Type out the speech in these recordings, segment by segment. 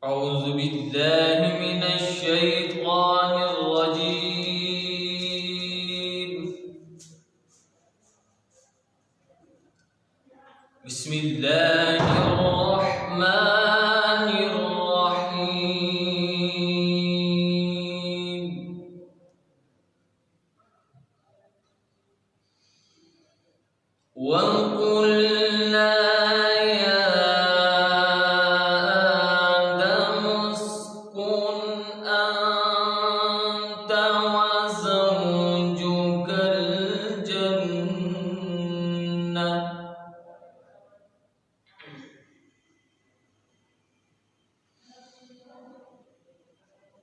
أعوذ بالله من الشيطان الرجيم. بسم الله الرحمن الرحيم. وقلنا يا آدم اسكن أنت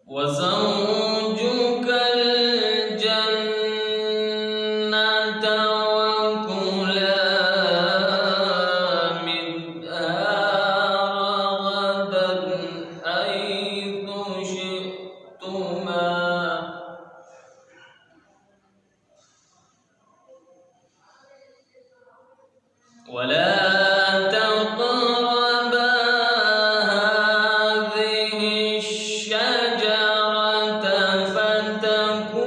وزوجك الجنة وكلا منها رغدا حيث شئتما ولا تقربا هذه الشجرة فتكونا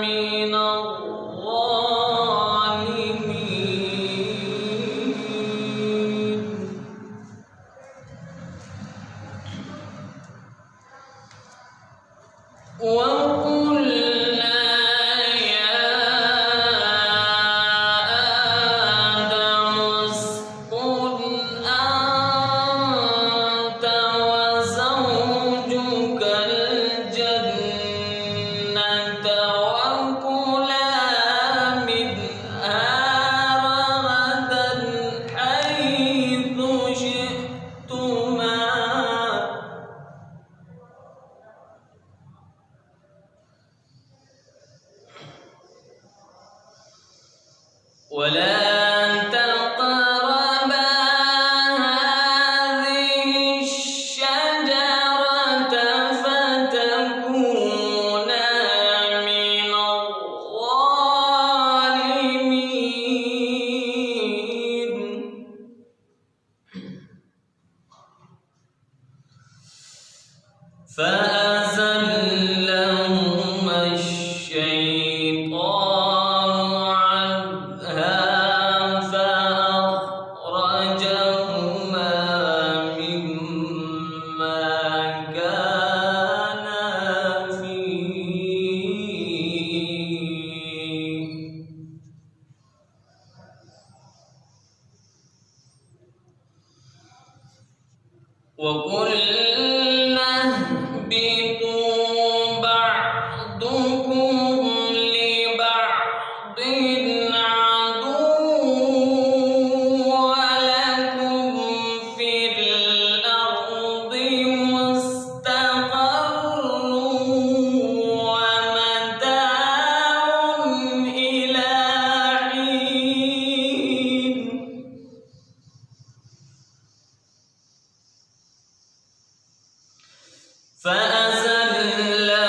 من الظالمين. وقلنا يا آدم اسكن أنت وزوجك الجنة وكلا منها رغدا حيث شئتما ولا تقربا هذه الشجرة فتكونا من الظالمين. فأزلهما الشيطان عنها فأخرجهما مما كانا فيه وقلنا اهبطوا بعضكم لبعض عدو ولكم في الأرض مستقر ومتاع إلى حين. فأزلهما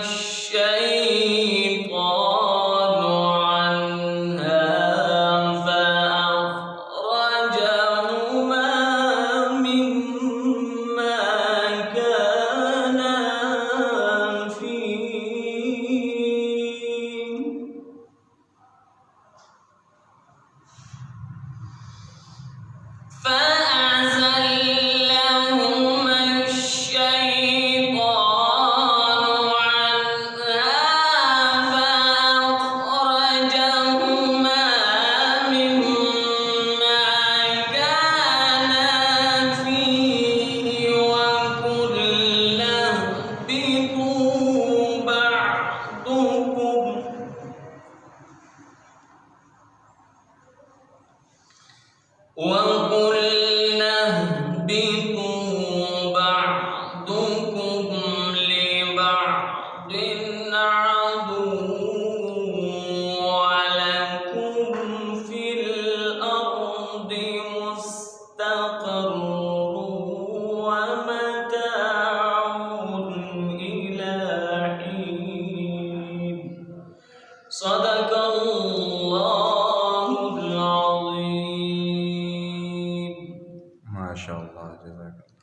الشيطان عنها فأخرجهما مما كانا فيه فأزلهما الشيطان عنها فأخرجهما مما كانا فيه وقلنا اهبطوا بعضكم لبعض عدو ولكم في الأرض مستقر ومتاع إلى حين. صدق الله العظيم. ما شاء الله، جزاك الله.